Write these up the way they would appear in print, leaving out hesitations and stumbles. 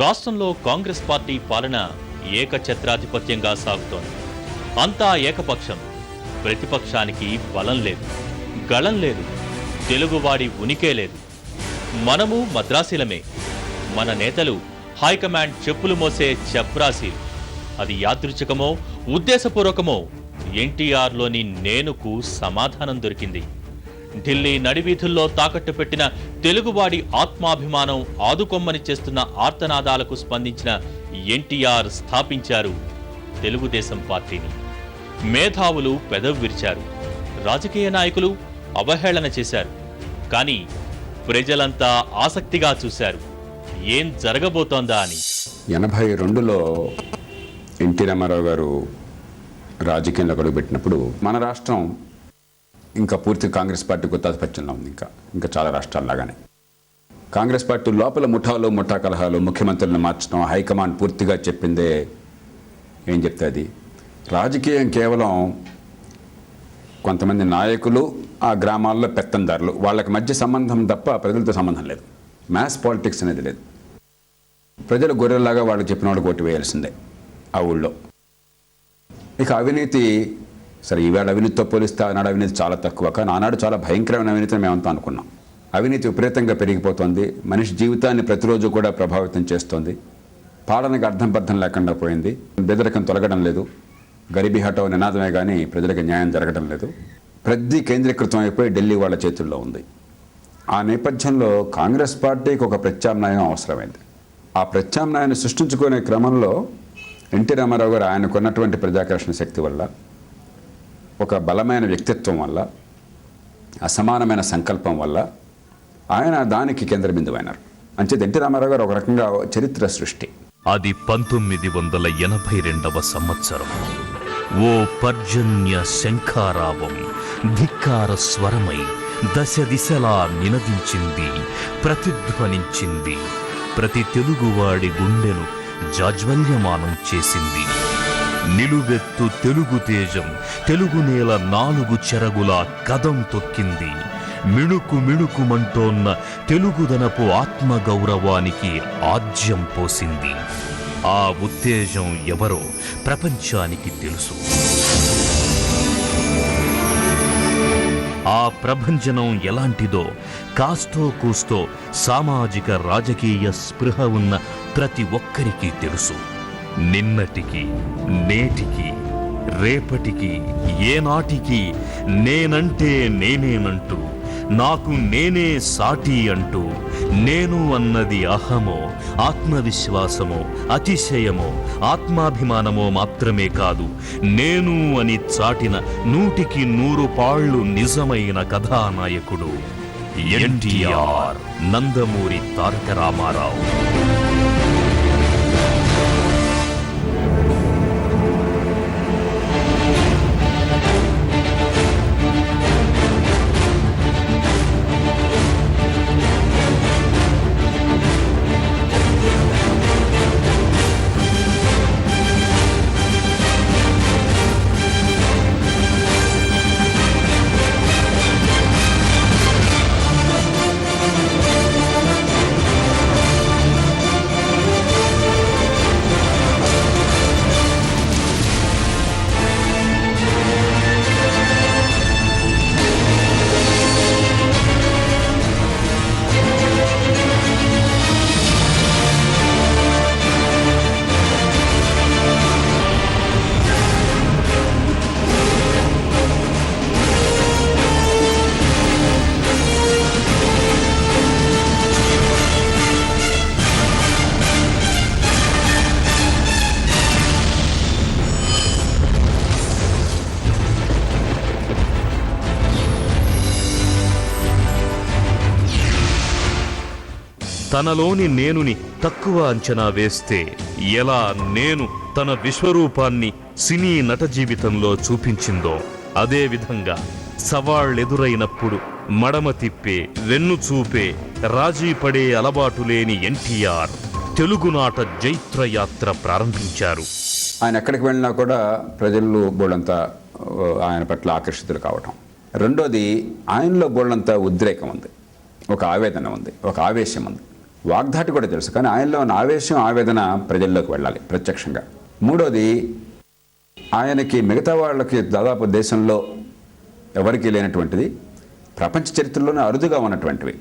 రాష్ట్రంలో కాంగ్రెస్ పార్టీ పాలన ఏకఛత్రాధిపత్యంగా సాగుతోంది. అంతా ఏకపక్షం. ప్రతిపక్షానికి బలం లేదు, గళం లేదు, తెలుగువాడి ఉనికే లేదు. మనము మద్రాసీలమే. మన నేతలు హైకమాండ్ చెప్పులు మోసే చప్రాసీలు. అది యాదృచ్ఛికమో ఉద్దేశపూర్వకమో ఎన్టీఆర్లోని నేనుకు సమాధానం దొరికింది. ఢిల్లీ నడివీధుల్లో తాకట్టు పెట్టిన తెలుగువాడి ఆత్మాభిమానం ఆదుకొమ్మని చేస్తున్న ఆర్తనాదాలకు స్పందించిన ఎన్టీఆర్ స్థాపించారు తెలుగుదేశం పార్టీని. మేధావులు పెదవి విరిచారు, రాజకీయ నాయకులు అవహేళన చేశారు. కానీ ప్రజలంతా ఆసక్తిగా చూశారు ఏం జరగబోతోందా అని. 82లో ఎన్టీ రామారావు గారు రాజకీయంలో అడుగుపెట్టినప్పుడు మన రాష్ట్రం ఇంకా పూర్తి కాంగ్రెస్ పార్టీ గుత్తాధిపత్యంలో ఉంది. ఇంకా చాలా రాష్ట్రాల్లాగానే కాంగ్రెస్ పార్టీ లోపల ముఠా కలహాలు, ముఖ్యమంత్రులను మార్చడం, హైకమాండ్ పూర్తిగా చెప్పిందే ఏం చెప్తే అది. రాజకీయం కేవలం కొంతమంది నాయకులు, ఆ గ్రామాల్లో పెత్తందారులు, వాళ్ళకి మధ్య సంబంధం తప్ప ప్రజలతో సంబంధం లేదు. మ్యాస్ పాలిటిక్స్ అనేది లేదు. ప్రజలు గొర్రెల్లాగా వాళ్ళు చెప్పిన వాళ్ళకి ఓటు వేయాల్సిందే ఆ ఊళ్ళో. ఇక అవినీతి, సరే ఈవేళ అవినీతితో పోలిస్తే ఆనాడు అవినీతి చాలా తక్కువ, కానీ ఆనాడు చాలా భయంకరమైన అవినీతిని మేమంతా అనుకున్నాం. అవినీతి విపరీతంగా పెరిగిపోతుంది, మనిషి జీవితాన్ని ప్రతిరోజు కూడా ప్రభావితం చేస్తోంది. పాలనకు అర్థం పర్థం లేకుండా పోయింది. బెదరికం తొలగడం లేదు. గరీబీ హఠావో నినాదమే కానీ ప్రజలకు న్యాయం జరగడం లేదు. ప్రతి కేంద్రీకృతం అయిపోయి ఢిల్లీ వాళ్ళ చేతుల్లో ఉంది. ఆ నేపథ్యంలో కాంగ్రెస్ పార్టీకి ఒక ప్రత్యామ్నాయం అవసరమైంది. ఆ ప్రత్యామ్నాయాన్ని సృష్టించుకునే క్రమంలో ఎన్టీ రామారావు గారు ఆయనకున్నటువంటి ప్రజాకర్షణ శక్తి వల్ల, ఒక బలమైన వ్యక్తిత్వం వల్ల, అసమానమైన సంకల్పం వల్ల ఆయన దానికి కేంద్ర బిందువైనారు. అంచేది ఎన్టీ రామారావు గారు ఒక రకంగా చరిత్ర సృష్టి. అది 1982వ సంవత్సరం. ఓ పర్జన్య శంఖారావం ధిక్కార స్వరమై దశ దిశలా నినదించింది, ప్రతిధ్వనించింది. ప్రతి తెలుగువాడి గుండెను జాజ్వల్యమానం చేసింది. నిలువెత్తు తెలుగు తేజం తెలుగు నేల 4 చెరగులా కదం తొక్కింది. మిణుకు మిణుకుమంటోన్న తెలుగుదనపు ఆత్మగౌరవానికి ఆజ్యం పోసింది. ఆ ఉత్తేజం ఎవరో ప్రపంచానికి తెలుసు. ఆ ప్రభంజనం ఎలాంటిదో కాస్తో కూస్తో సామాజిక రాజకీయ స్పృహ ఉన్న ప్రతి ఒక్కరికి తెలుసు. నిన్నటికి, నేటికి, రేపటికి, ఏనాటికి నేనంటే నేనేనంటూ, నాకు నేనే సాటి అంటూ, నేను అన్నది అహమో, ఆత్మవిశ్వాసమో, అతిశయమో, ఆత్మాభిమానమో మాత్రమే కాదు, నేను అని చాటిన 100కి 100 పాళ్ళు నిజమైన కథానాయకుడు ఎన్టీఆర్, నందమూరి తారక రామారావు. తనలోని నేనుని తక్కువ అంచనా వేస్తే ఎలా నేను తన విశ్వరూపాన్ని సినీ నట జీవితంలో చూపించిందో, అదే విధంగా సవాళ్ళెదురైనప్పుడు మడమ తిప్పే, వెన్ను చూపే, రాజీ పడే అలవాటు లేని ఎన్టీఆర్ తెలుగునాట జైత్రయాత్ర ప్రారంభించారు. ఆయన ఎక్కడికి వెళ్ళినా కూడా ప్రజలు బోళ్ళంతా ఆయన పట్ల ఆకర్షితులు కావటం. రెండోది, ఆయనలో బోళ్ళంతా ఉద్రేకం ఉంది, ఒక ఆవేదన ఉంది, ఒక ఆవేశం ఉంది. వాగ్దాటి కూడా తెలుసు, కానీ ఆయనలో ఉన్న ఆవేశం, ఆవేదన ప్రజల్లోకి వెళ్ళాలి ప్రత్యక్షంగా. మూడోది, ఆయనకి మిగతా వాళ్ళకి దాదాపు దేశంలో ఎవరికీ లేనటువంటిది, ప్రపంచ చరిత్రలోనే అరుదుగా ఉన్నటువంటివి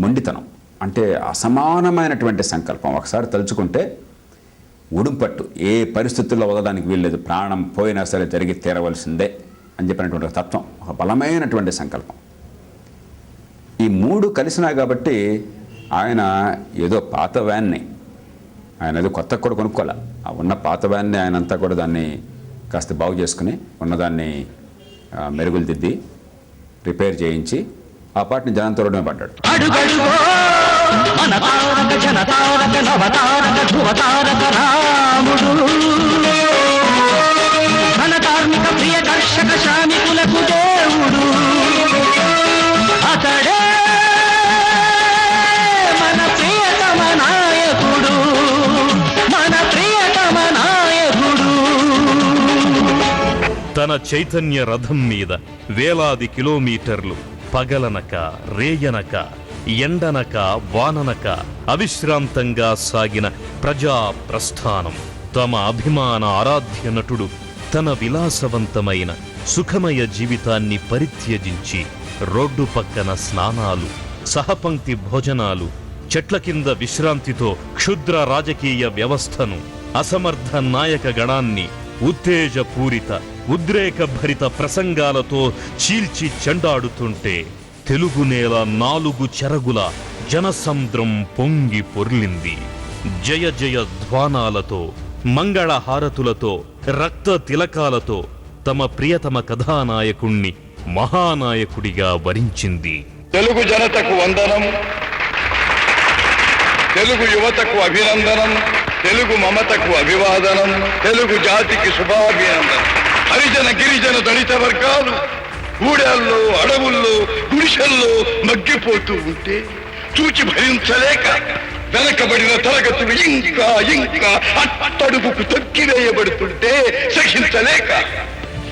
మొండితనం. అంటే అసమానమైనటువంటి సంకల్పం. ఒకసారి తలుచుకుంటే ఉడుంపట్టు, ఏ పరిస్థితుల్లో వదలడానికి వీల్లేదు, ప్రాణం పోయినా సరే జరిగి తీరవలసిందే అని చెప్పినటువంటి ఒక తత్వం, ఒక బలమైనటువంటి సంకల్పం. ఈ మూడు కలిసినా కాబట్టి ఆయన ఏదో పాత వ్యాన్ని, ఆయన ఏదో కొత్త కూడా కొనుక్కోలే. ఆ ఉన్న పాత వ్యాన్ని ఆయన అంతా కూడా దాన్ని కాస్త బాగు చేసుకుని, ఉన్నదాన్ని మెరుగులు దిద్ది రిపేర్ చేయించి ఆ పాటని జనంతో రోడ్డు మీద పడ్డాడు. తన చైతన్య రథం మీద వేలాది కిలోమీటర్లు పగలనక రేయనక ఎండనక వాననక అవిశ్రాంతంగా సాగిన ప్రజా ప్రస్థానం. తమ అభిమాన ఆరాధ్య నటుడు తన విలాసవంతమైన సుఖమయ జీవితాన్ని పరిత్యజించి రోడ్డు పక్కన స్నానాలు, సహపంక్తి భోజనాలు, చెట్ల కింద విశ్రాంతితో క్షుద్ర రాజకీయ వ్యవస్థను, అసమర్థ నాయక గణాన్ని ఉత్తేజపూరిత ఉద్రేకభరిత ప్రసంగాలతో చీల్చి చెండాడుతుంటే తెలుగు నేల 4 చెరగుల జనసముద్రం పొంగి పొర్లింది. జయ జయ ధ్వానాలతో, మంగళ హారతులతో, రక్త తిలకాలతో తమ ప్రియతమ కథానాయకుణ్ణి మహానాయకుడిగా వరించింది. తెలుగు జనతకు వందనం, తెలుగు యువతకు అభినందనం, తెలుగు మమతకు అభివాదనం, తెలుగు జాతికి శుభాభినందనం. హరిజన గిరిజన దళిత వర్గాలు ఊడల్లో, అడవుల్లో, గుడిసెల్లో మగ్గిపోతూ ఉంటే చూచి భరించలేక వెనకబడిన తరగతులు ఇంకా ఇంకా అట్టడుగుకు తొక్కివేయబడుతుంటే సహించలేక,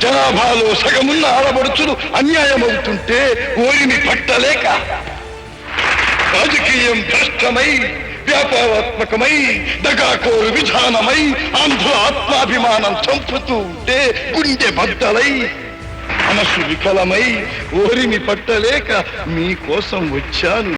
జనాభాలో సగమున్న ఆడబడుచులు అన్యాయమవుతుంటే ఓరిని పట్టలేక, రాజకీయం భ్రష్టమై వ్యాపారాత్మకమై దగాకోరు విధానమై ఆంధ్ర ఆత్మాభిమానం చంపుతూ ఉంటే గుండె బద్దలై మనసు వికలమై ఓరిని పట్టలేక మీకోసం వచ్చాను.